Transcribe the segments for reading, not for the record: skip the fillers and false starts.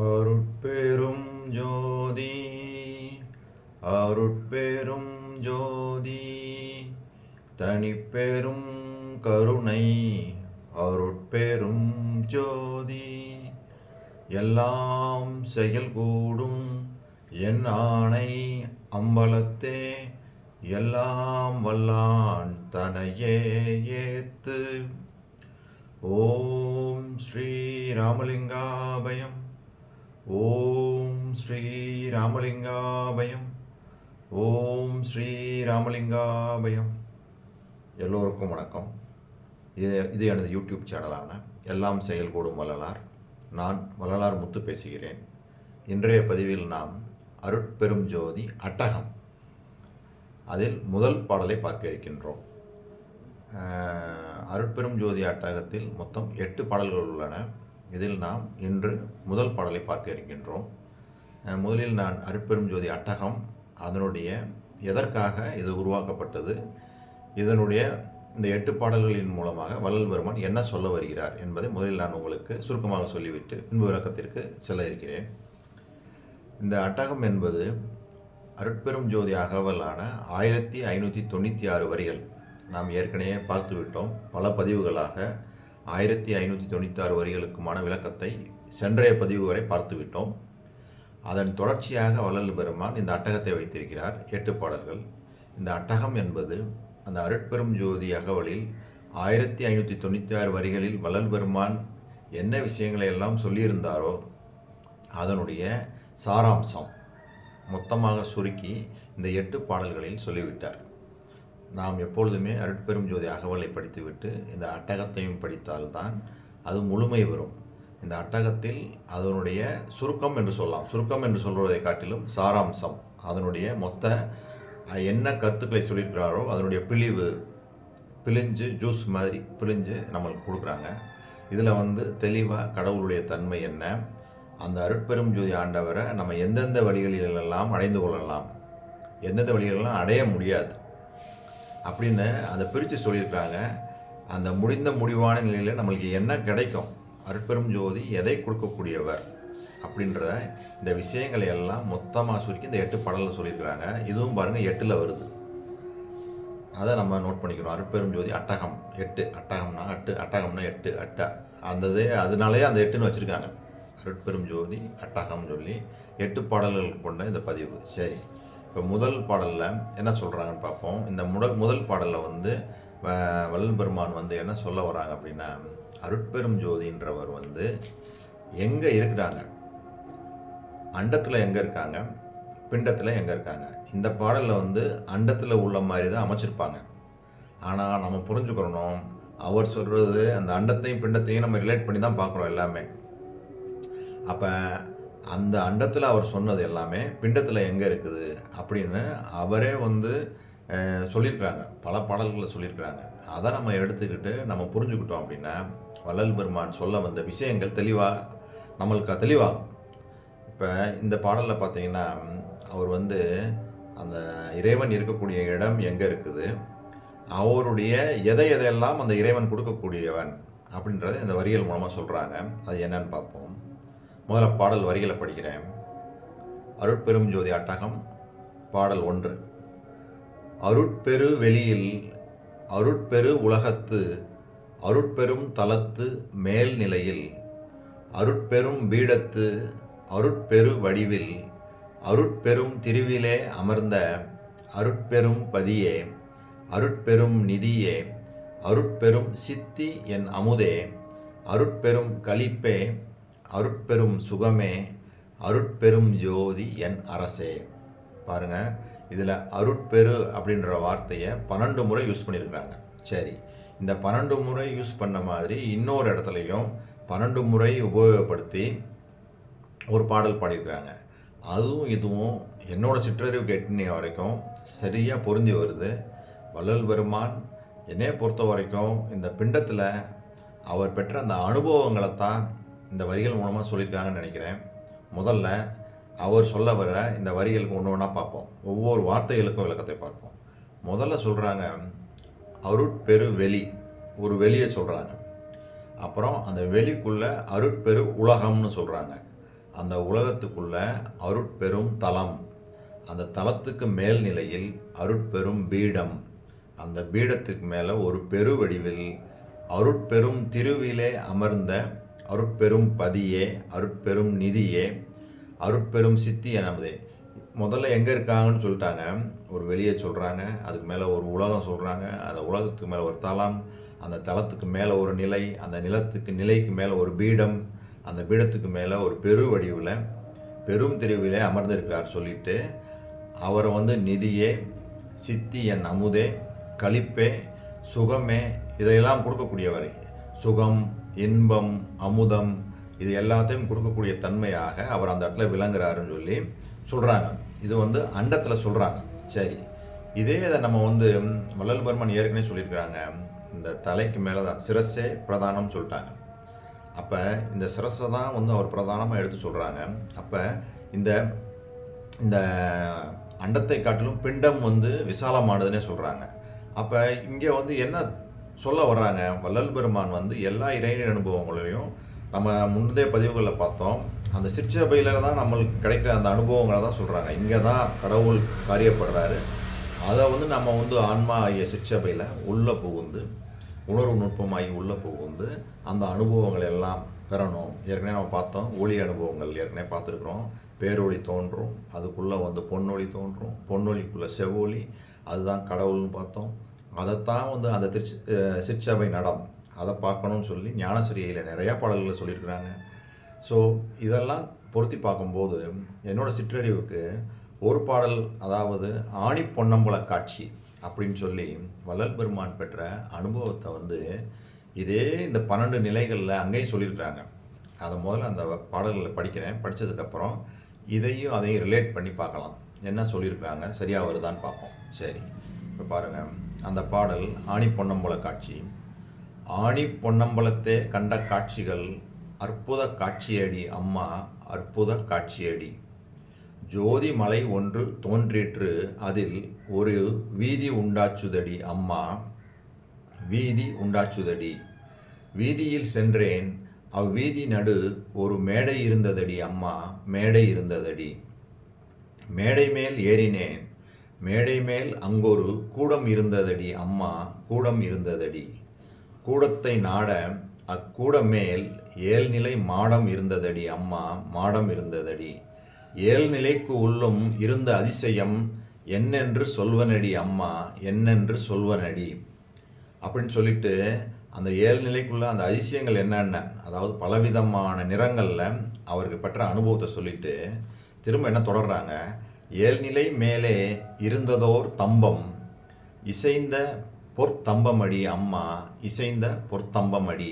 அருட்பெரும் ஜோதி அருட்பெரும் ஜோதி தனிப்பெரும் கருணை அருட்பெரும் ஜோதி எல்லாம் செயல்கூடும் என் ஆணை அம்பலத்தே எல்லாம் வல்லான் தனையே ஏத்து. ஓம் ஸ்ரீ ராமலிங்காபயம். ஓம் ஸ்ரீ ராமலிங்காபயம். ஓம் ஸ்ரீ ராமலிங்காபயம். எல்லோருக்கும் வணக்கம். இது எனது யூடியூப் சேனலான எல்லாம் செயல்கூடும் வள்ளலார். நான் வள்ளலார் முத்து பேசுகிறேன். இன்றைய பதிவில் நாம் அருட்பெரும் ஜோதி அட்டகம் அதில் முதல் பாடலை பார்க்க இருக்கின்றோம். அருட்பெரும் ஜோதி அட்டகத்தில் மொத்தம் 8 பாடல்கள் உள்ளன. இதில் நாம் இன்று முதல் பாடலை பார்க்க இருக்கின்றோம். முதலில் நான் அருட்பெரும் ஜோதி அட்டகம் அதனுடைய எதற்காக இது உருவாக்கப்பட்டது, இதனுடைய இந்த 8 பாடல்களின் மூலமாக வள்ளல் பெருமான் என்ன சொல்ல வருகிறார் என்பதை முதலில் நான் உங்களுக்கு சுருக்கமாக சொல்லிவிட்டு பின்பு விளக்கத்திற்கு செல்ல இருக்கிறேன். இந்த அட்டகம் என்பது அருட்பெரும் ஜோதி அகவலான 1596 வரிகள் நாம் ஏற்கனவே பார்த்துவிட்டோம். பல பதிவுகளாக 1596 வரிகளுக்குமான விளக்கத்தை சென்றைய பதிவு வரை பார்த்துவிட்டோம். அதன் தொடர்ச்சியாக வள்ளல் பெருமான் இந்த அட்டகத்தை வைத்திருக்கிறார். 8 பாடல்கள். இந்த அட்டகம் என்பது அந்த அருட்பெரும் ஜோதி அகவலில் 1596 வரிகளில் வள்ளல் பெருமான் என்ன விஷயங்களை எல்லாம் சொல்லியிருந்தாரோ அதனுடைய சாராம்சம் மொத்தமாக சுருக்கி இந்த 8 பாடல்களில் சொல்லிவிட்டார். நாம் எப்பொழுதுமே அருட்பெரும் ஜோதி அகவலை படித்துவிட்டு இந்த அட்டகத்தையும் படித்தால்தான் அது முழுமை வரும். இந்த அட்டகத்தில் அதனுடைய சுருக்கம் என்று சொல்லலாம். சுருக்கம் என்று சொல்வதை காட்டிலும் சாராம்சம், அதனுடைய மொத்த என்ன கருத்துக்களை சொல்லியிருக்கிறாரோ அதனுடைய பிழிஞ்சு ஜூஸ் மாதிரி பிழிஞ்சு நம்மளுக்கு கொடுக்குறாங்க. இதில் தெளிவாக கடவுளுடைய தன்மை என்ன, அந்த அருட்பெரும் ஜோதி ஆண்டவரை நம்ம எந்தெந்த வழிகளிலெல்லாம் அடைந்து கொள்ளலாம், எந்தெந்த வழிகளெல்லாம் அடைய முடியாது அப்படின்னு அதை பிரித்து சொல்லியிருக்கிறாங்க. அந்த முடிவான நிலையில் நம்மளுக்கு என்ன கிடைக்கும், அருட்பெரும் ஜோதி எதை கொடுக்கக்கூடியவர் அப்படின்ற இந்த விஷயங்களை எல்லாம் மொத்தமாக சுருக்கி இந்த 8 பாடலில் சொல்லியிருக்கிறாங்க. இதுவும் பாருங்கள் 8ல் வருது. அதை நம்ம நோட் பண்ணிக்கிறோம். அருட்பெரும் ஜோதி அட்டகம் 8, அட்டகம்னா 8, அட்டகம்னா 8 அட்டா அதனாலேயே அந்த 8ன்னு வச்சுருக்காங்க. அருட்பெரும் ஜோதி அட்டகம் சொல்லி 8 பாடல்கள் கொண்ட இந்த பதிவு. சரி, இப்போ முதல் பாடலில் என்ன சொல்கிறாங்கன்னு பார்ப்போம். இந்த முதல் பாடலில் வள்ளல் பெருமான் என்ன சொல்ல வராங்க அப்படின்னா, அருட்பெரும் ஜோதின்றவர் எங்கே இருக்கிறாங்க, அண்டத்தில் எங்கே இருக்காங்க, பிண்டத்தில் எங்கே இருக்காங்க. இந்த பாடலில் அண்டத்தில் உள்ள மாதிரி தான் அமைச்சிருப்பாங்க. ஆனால் நம்ம புரிஞ்சுக்கிறணும், அவர் சொல்கிறது அந்த அண்டத்தையும் பிண்டத்தையும் நம்ம ரிலேட் பண்ணி தான் பார்க்குறோம் எல்லாமே. அப்போ அந்த அண்டத்தில் அவர் சொன்னது எல்லாமே பிண்டத்தில் எங்கே இருக்குது அப்படின்னு அவரே சொல்லியிருக்கிறாங்க. பல பாடல்களில் சொல்லியிருக்கிறாங்க. அதை நம்ம எடுத்துக்கிட்டு நம்ம புரிஞ்சுக்கிட்டோம் அப்படின்னா வள்ளல் பெருமான் சொல்ல வந்த விஷயங்கள் நம்மளுக்கு தெளிவாகும். இப்போ இந்த பாடலில் பார்த்தீங்கன்னா அவர் அந்த இறைவன் இருக்கக்கூடிய இடம் எங்கே இருக்குது, அவருடைய எதையெல்லாம் அந்த இறைவன் கொடுக்கக்கூடியவன் அப்படின்றத இந்த வரிகள் மூலமாக சொல்கிறாங்க. அது என்னன்னு பார்ப்போம். முதல்ல பாடல் வரிகளை படிக்கிறேன். அருட்பெரும் ஜோதி அட்டகம் பாடல் 1. அருட்பெரு வெளியில் அருட்பெரு உலகத்து அருட்பெரும் தலத்து மேல்நிலையில் அருட்பெரும் பீடத்து அருட்பெரு வடிவில் அருட்பெரும் திருவிலே அமர்ந்த அருட்பெரும் பதியே அருட்பெரும் நிதியே அருட்பெரும் சித்தி என் அமுதே அருட்பெரும் களிப்பே அருட்பெரும் சுகமே அருட்பெரும் ஜோதி என் அரசே. பாருங்கள், இதில் அருட்பெரு அப்படின்ற வார்த்தையை 12 முறை யூஸ் பண்ணியிருக்கிறாங்க. சரி, இந்த 12 முறை யூஸ் பண்ண மாதிரி இன்னொரு இடத்துலையும் 12 முறை உபயோகப்படுத்தி ஒரு பாடல் பாடியிருக்கிறாங்க. அதுவும் இதுவும் என்னோட சிற்றறிவு கேட்டினிய வரைக்கும் சரியாக பொருந்தி வருது. வள்ளல் பெருமான் என்னையை பொறுத்த வரைக்கும் இந்த பிண்டத்தில் அவர் பெற்ற அந்த அனுபவங்களை தான் இந்த வரிகள் மூலமாக சொல்லியிருக்காங்கன்னு நினைக்கிறேன். முதல்ல அவர் சொல்ல வர இந்த வரிகளுக்கு ஒன்று ஒன்றா பார்ப்போம். ஒவ்வொரு வார்த்தைகளுக்கும் விளக்கத்தை பார்ப்போம். முதல்ல சொல்கிறாங்க அருட்பெரு வெளி, ஒரு வெளியை சொல்கிறாங்க. அப்புறம் அந்த வெளிக்குள்ளே அருட்பெரு உலகம்னு சொல்கிறாங்க. அந்த உலகத்துக்குள்ள அருட்பெரும் தலம், அந்த தலத்துக்கு மேல் நிலையில் அருட்பெரும் பீடம், அந்த பீடத்துக்கு மேலே ஒரு பெருவடிவில் அருட்பெரும் திருவிலே அமர்ந்த அருட்பெரும் பதியே, அருட்பெரும் நிதியே, அருட்பெரும் சித்திய நமதே. முதல்ல எங்கே இருக்காங்கன்னு சொல்லிட்டாங்க, ஒரு வெளியே சொல்கிறாங்க, அதுக்கு மேலே ஒரு உலகம் சொல்கிறாங்க, அந்த உலகத்துக்கு மேலே ஒரு தலம், அந்த தலத்துக்கு மேலே ஒரு நிலை, அந்த நிலைக்கு மேலே ஒரு பீடம், அந்த பீடத்துக்கு மேலே ஒரு பெருவடிவில் பெரும் திருவிலே அமர்ந்திருக்கிறார் சொல்லிட்டு அவரை நிதியே, சித்தி என் அமுதே, களிப்பே, சுகமே, இதையெல்லாம் கொடுக்கக்கூடியவர். சுகம், இன்பம், அமுதம், இது எல்லாத்தையும் கொடுக்கக்கூடிய தன்மையாக அவர் அந்த இடத்துல விளங்குறாருன்னு சொல்லி சொல்கிறாங்க. இது அண்டத்தில் சொல்கிறாங்க. சரி, இதே இதை நம்ம வள்ளல் பெருமான் ஏற்கனவே சொல்லியிருக்கிறாங்க, இந்த தலைக்கு மேலே தான் சிரஸே பிரதானம் சொல்லிட்டாங்க. அப்போ இந்த சிரஸை தான் அவர் பிரதானமாக எடுத்து சொல்கிறாங்க. அப்போ இந்த இந்த அண்டத்தை காட்டிலும் பிண்டம் விசாலமானதுன்னே சொல்கிறாங்க. அப்போ இங்கே என்ன சொல்ல வர்றாங்க, வள்ளல் பெருமான் எல்லா இறை அனுபவங்களையும் நம்ம முந்தைய பதிவுகளில் பார்த்தோம், அந்த சிற்சபையில் தான் நம்மளுக்கு கிடைக்கிற அந்த அனுபவங்களை தான் சொல்கிறாங்க. இங்கே தான் கடவுள் காரியப்படுறாரு. அதை நம்ம ஆன்மா ஆகிய சிற்சபையில் உள்ளே புகுந்து, உணர்வு நுட்பமாகி உள்ளே புகுந்து அந்த அனுபவங்கள் எல்லாம் பெறணும். ஏற்கனவே நம்ம பார்த்தோம், ஒளி அனுபவங்கள் ஏற்கனவே பார்த்துருக்குறோம். பேரொளி தோன்றும், அதுக்குள்ளே பொன்னொளி தோன்றும், பொன்னொளிக்குள்ளே செவ்வொளி, அதுதான் கடவுள்னு பார்த்தோம். அதைத்தான் அந்த சிற்சபை நடம், அதை பார்க்கணும்னு சொல்லி ஞானசிரியில் நிறையா பாடல்களை சொல்லியிருக்கிறாங்க. ஸோ இதெல்லாம் பொருத்தி பார்க்கும்போது என்னோடய சிற்றறிவுக்கு ஒரு பாடல், அதாவது ஆணி பொன்னம்பல காட்சி அப்படின்னு சொல்லி வள்ளல் பெருமான் பெற்ற அனுபவத்தை இதே இந்த 12 நிலைகளில் அங்கேயும் சொல்லியிருக்கிறாங்க. அதை முதல்ல அந்த பாடல்களை படிக்கிறேன். படித்ததுக்கப்புறம் இதையும் அதையும் ரிலேட் பண்ணி பார்க்கலாம், என்ன சொல்லியிருக்கிறாங்க, சரியாக வருதான்னு பார்ப்போம். சரி, இப்போ பாருங்கள், அந்த பாடல் ஆணி பொன்னம்பல காட்சி. ஆணி பொன்னம்பலத்தே கண்ட காட்சிகள் அற்புத காட்சியடி அம்மா, அற்புத காட்சியடி. ஜோதி மலை ஒன்று தோன்றிற்று, அதில் ஒரு வீதி உண்டாச்சுதடி அம்மா, வீதி உண்டாச்சுதடி. வீதியில் சென்றேன், அவ்வீதி நடு ஒரு மேடை இருந்ததடி அம்மா, மேடை இருந்ததடி. மேடை மேல் ஏறினேன், மேடை மேல் அங்கொரு கூடம் இருந்ததடி அம்மா, கூடம் இருந்ததடி. கூடத்தை நாட அக்கூடமேல் 7 நிலை மாடம் இருந்ததடி அம்மா, மாடம் இருந்ததடி. 7 நிலைக்கு உள்ளும் இருந்த அதிசயம் என்னென்று சொல்வனடி அம்மா, என்னென்று சொல்வனடி அப்படின்னு சொல்லிட்டு அந்த 7 நிலைக்குள்ள அந்த அதிசயங்கள் என்னென்ன, அதாவது பலவிதமான நிறங்களில் அவருக்கு பெற்ற அனுபவத்தை சொல்லிட்டு திரும்ப என்ன தொடர்றாங்க, 7 நிலை மேலே இருந்ததோர் தம்பம், இசைந்த பொற்தம்பமடி அம்மா, இசைந்த பொற்தம்பமடி.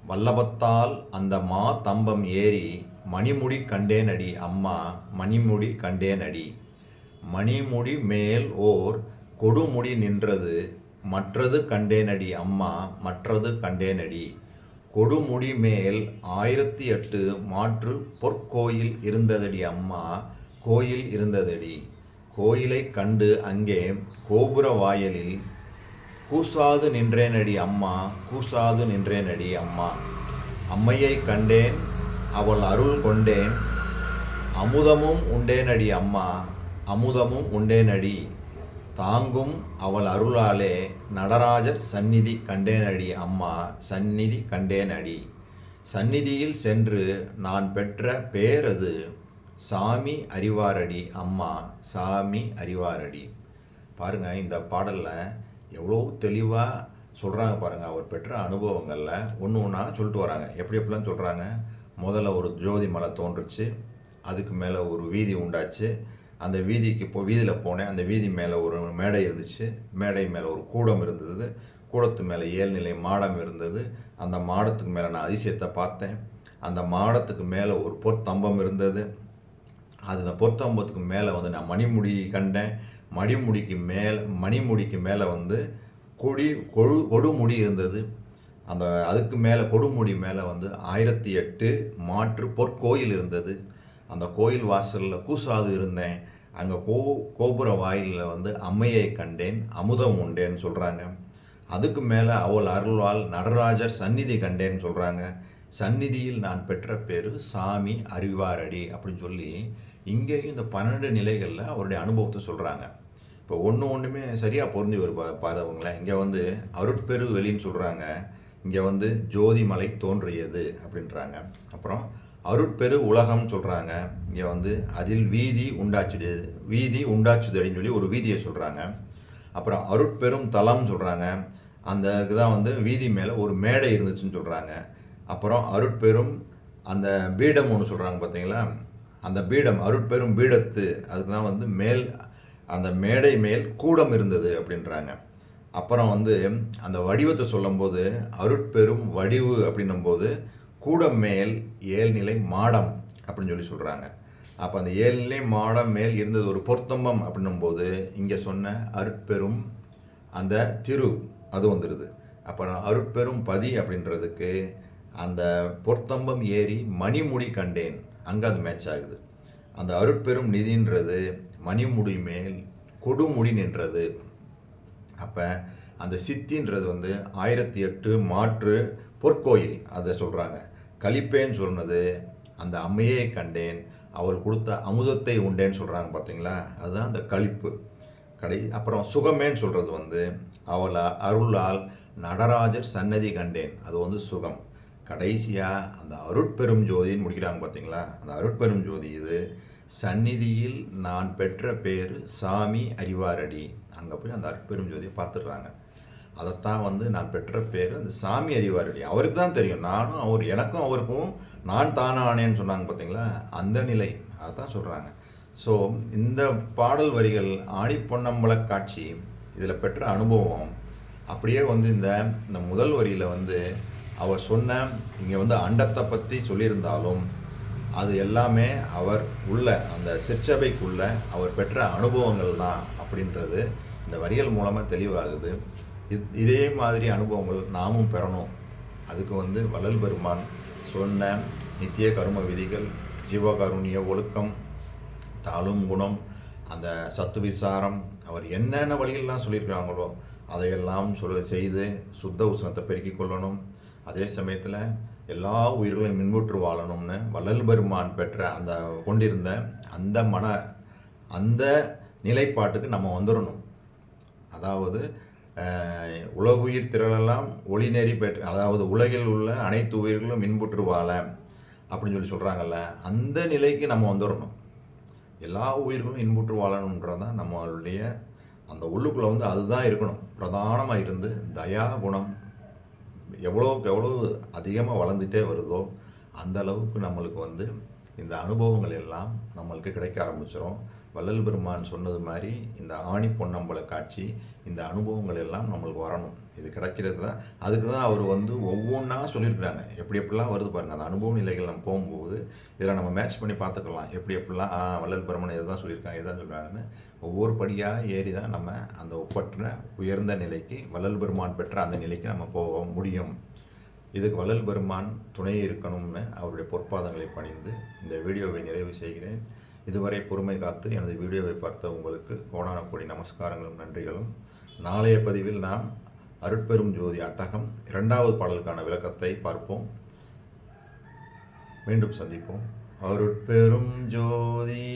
வல்லபத்தால் அந்த மா தம்பம் ஏறி மணிமுடி கண்டேனடி அம்மா, மணிமுடி கண்டேனடி. மணிமுடி மேல் ஓர் கொடுமுடி நின்றது, மற்றது கண்டேனடி அம்மா, மற்றது கண்டேனடி. கொடுமுடி மேல் 1008 மாற்று பொற்கோயில் இருந்ததடி அம்மா, கோயில் இருந்ததடி. கோயிலை கண்டு அங்கே கோபுர வாயலில் கூசாது நின்றேனடி அம்மா, கூசாது நின்றேனடி அம்மா. அம்மையை கண்டேன், அவள் அருள் கொண்டேன், அமுதமும் உண்டேனடி அம்மா, அமுதமும் உண்டேனடி. தாங்கும் அவள் அருளாலே நடராஜர் சந்நிதி கண்டேனடி அம்மா, சந்நிதி கண்டேனடி. சந்நிதியில் சென்று நான் பெற்ற பேரது சாமி அறிவாரடி அம்மா, சாமி அறிவாரடி. பாருங்கள், இந்த பாடலில் எவ்வளோ தெளிவாக சொல்கிறாங்க பாருங்கள். அவர் பெற்ற அனுபவங்களில் ஒன்று ஒன்றா சொல்லிட்டு வராங்க. எப்படி எப்படிலாம் சொல்கிறாங்க, முதல்ல ஒரு ஜோதி மலை தோன்றுச்சு, அதுக்கு மேலே ஒரு வீதி உண்டாச்சு, அந்த வீதிக்கு வீதியில் போனேன், அந்த வீதி மேலே ஒரு மேடை இருந்துச்சு, மேடை மேலே ஒரு கூடம் இருந்தது, கூடத்து மேலே 7 நிலை மாடம் இருந்தது, அந்த மாடத்துக்கு மேலே நான் அதிசயத்தை பார்த்தேன், அந்த மாடத்துக்கு மேலே ஒரு பொற்தம்பம் இருந்தது, அந்த பொற்தம்பத்துக்கு மேலே நான் மணிமுடி கண்டேன், மணிமுடிக்கு மேலே கொடுமுடி இருந்தது, அதுக்கு மேலே கொடுமுடி மேலே 1008 மாற்று பொற்கோயில் இருந்தது. அந்த கோயில் வாசலில் கூசாது இருந்தேன், அங்கே கோபுர வாயிலில் அம்மையை கண்டேன், அமுதம் உண்டேன்னு சொல்கிறாங்க. அதுக்கு மேலே அவள் அருள்வாள் நடராஜர் சந்நிதி கண்டேன்னு சொல்கிறாங்க. சந்நிதியில் நான் பெற்ற பேரு சாமி அறிவாரடி அப்படின்னு சொல்லி இங்கேயும் இந்த 12 நிலைகளில் அவருடைய அனுபவத்தை சொல்கிறாங்க. இப்போ ஒன்றுமே சரியாக பொருந்தி ஒரு பாருங்களேன். இங்கே வந்து அருட்பெரு வெளின்னு சொல்கிறாங்க, இங்கே வந்து ஜோதிமலை தோன்றியது அப்படின்றாங்க. அப்புறம் அருட்பெரு உலகம்னு சொல்கிறாங்க, இங்கே வந்து அதில் வீதி உண்டாச்சுதடின்னு சொல்லி ஒரு வீதியை சொல்கிறாங்க. அப்புறம் அருட்பெரும் தலம் சொல்கிறாங்க, அந்த இதுதான் வந்து வீதி மேலே ஒரு மேடை இருந்துச்சுன்னு சொல்கிறாங்க. அப்புறம் அருட்பெரும் அந்த பீடம் ஒன்று சொல்கிறாங்க பார்த்தீங்களா, அந்த பீடம் அருட்பெரும் பீடத்து, அதுக்கு தான் வந்து மேல் அந்த மேடை மேல் கூடம் இருந்தது அப்படின்றாங்க. அப்புறம் வந்து அந்த வடிவத்தை சொல்லும்போது அருட்பெரும் வடிவு அப்படின்னும்போது கூடம் மேல் 7 நிலை மாடம் அப்படின்னு சொல்லி சொல்கிறாங்க. அப்போ அந்த 7 நிலை மாடம் மேல் இருந்தது ஒரு பொற்தம்பம் அப்படின்னும்போது இங்கே சொன்ன அருட்பெரும் அந்த திரு அது வந்துடுது. அப்புறம் அருட்பெரும் பதி அப்படின்றதுக்கு அந்த பொற்தம்பம் ஏறி மணிமுடி கண்டேன், அங்கே அது மேட்ச் ஆகுது. அந்த அருட்பெரும் நிதின்றது மணிமுடி மேல் கொடுமுடி நின்றது. அப்போ அந்த சித்தின்றது வந்து 1008 மாற்று பொற்கோயில் அதை சொல்கிறாங்க. கழிப்பேன்னு சொன்னது அந்த அம்மையை கண்டேன், அவள் கொடுத்த அமுதத்தை உண்டேன்னு சொல்கிறாங்க பார்த்தீங்களா, அதுதான் அந்த கழிப்பு. அப்புறம் சுகமேன்னு சொல்கிறது வந்து அவள் அருளால் நடராஜர் சன்னதி கண்டேன், அது வந்து சுகம். கடைசியாக அந்த அருட்பெரும் ஜோதின்னு முடிக்கிறாங்க பார்த்தீங்களா, அந்த அருட்பெரும் ஜோதி இது சந்நிதியில் நான் பெற்ற பேர் சாமி அறிவாரடி. அங்கே போய் அந்த அருட்பெரும் ஜோதியை பார்த்துடுறாங்க. அதைத்தான் வந்து நான் பெற்ற பேர் அந்த சாமி அறிவாரடி. அவருக்கு தான் தெரியும், நானும் எனக்கும் அவருக்கும் நான் தானானேன்னு சொன்னாங்க பார்த்தீங்களா, அந்த நிலை அதைத்தான் சொல்கிறாங்க. ஸோ இந்த பாடல் வரிகள் ஆடி பொன்னம்பல காட்சி இதில் பெற்ற அனுபவம் அப்படியே வந்து இந்த முதல் வரியில் வந்து அவர் சொன்ன இங்கே வந்து அண்டத்தை பற்றி சொல்லியிருந்தாலும் அது எல்லாமே அவர் உள்ள அந்த சிற்சபைக்குள்ள அவர் பெற்ற அனுபவங்கள் தான் அப்படின்றது இந்த வரிகள் மூலமாக தெளிவாகுது. இதே மாதிரி அனுபவங்கள் நாமும் பெறணும். அதுக்கு வந்து வள்ளல் பெருமான் சொன்ன நித்திய கரும விதிகள், ஜீவகாருண்ய ஒழுக்கம், தாளும் குணம், அந்த சத்து விசாரம், அவர் என்னென்ன வழிகள்லாம் சொல்லியிருக்கிறாங்களோ அதையெல்லாம் செய்து சுத்த உஷ்ணத்தை பெருக்கிக் கொள்ளணும். அதே சமயத்தில் எல்லா உயிர்களையும் மின்புற்று வாழணும்னு வள்ளல் பெருமான் பெற்ற அந்த கொண்டிருந்த அந்த நிலைப்பாட்டுக்கு நம்ம வந்துடணும். அதாவது உலகுயிர் திரளெல்லாம் ஒளி நெறி பெற்று, அதாவது உலகில் உள்ள அனைத்து உயிர்களும் மின்புற்று வாழ அப்படின்னு சொல்லி சொல்கிறாங்கல்ல, அந்த நிலைக்கு நம்ம வந்துடணும். எல்லா உயிர்களும் இன்புற்று வாழணுன்றதான் நம்மளுடைய அந்த உள்ளுக்குள்ளே வந்து அதுதான் இருக்கணும். பிரதானமாக இருந்து தயா குணம் எவ்வளோக்கு எவ்வளோ அதிகமாக வளர்ந்துட்டே வருதோ அந்த அளவுக்கு நம்மளுக்கு வந்து இந்த அனுபவங்கள் எல்லாம் நம்மளுக்கு கிடைக்க ஆரம்பிச்சிடும். வள்ளல் பெருமான் சொன்னது மாதிரி இந்த ஆணி பொன்னம்பல காட்சி, இந்த அனுபவங்கள் எல்லாம் நம்மளுக்கு வரணும். இது கிடைக்கிறது தான், அதுக்கு தான் அவர் வந்து ஒவ்வொன்றா சொல்லியிருக்கிறாங்க. எப்படிலாம் வருது பாருங்கள், அந்த அனுபவ நிலைகள் நம்ம போகும்போது இதில் நம்ம மேட்ச் பண்ணி பார்த்துக்கலாம். எப்படிலாம் வள்ளல் பெருமான் இதுதான் சொல்லியிருக்காங்க, இதுதான் சொல்கிறாங்கன்னு ஒவ்வொரு படியாக ஏறி தான் நம்ம அந்த ஒப்பற்ற உயர்ந்த நிலைக்கு, வள்ளல் பெருமான் பெற்ற அந்த நிலைக்கு நம்ம போக முடியும். இதுக்கு வள்ளல் பெருமான் துணை இருக்கணும்னு அவருடைய பொற்பாதங்களை பணிந்து இந்த வீடியோவை நிறைவு செய்கிறேன். இதுவரை பொறுமை காத்து எனது வீடியோவை பார்த்த உங்களுக்கு கோடான கோடி நமஸ்காரங்களும் நன்றிகளும். நாளைய பதிவில் நாம் அருட்பெரும் ஜோதி அட்டகம் 2வது பாடலுக்கான விளக்கத்தை பார்ப்போம். மீண்டும் சந்திப்போம். அருட்பெரும் ஜோதி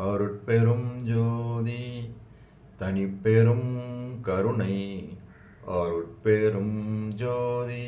அருட்பெரும் ஜோதி தனிப்பெரும் கருணை அருட்பெரும் ஜோதி.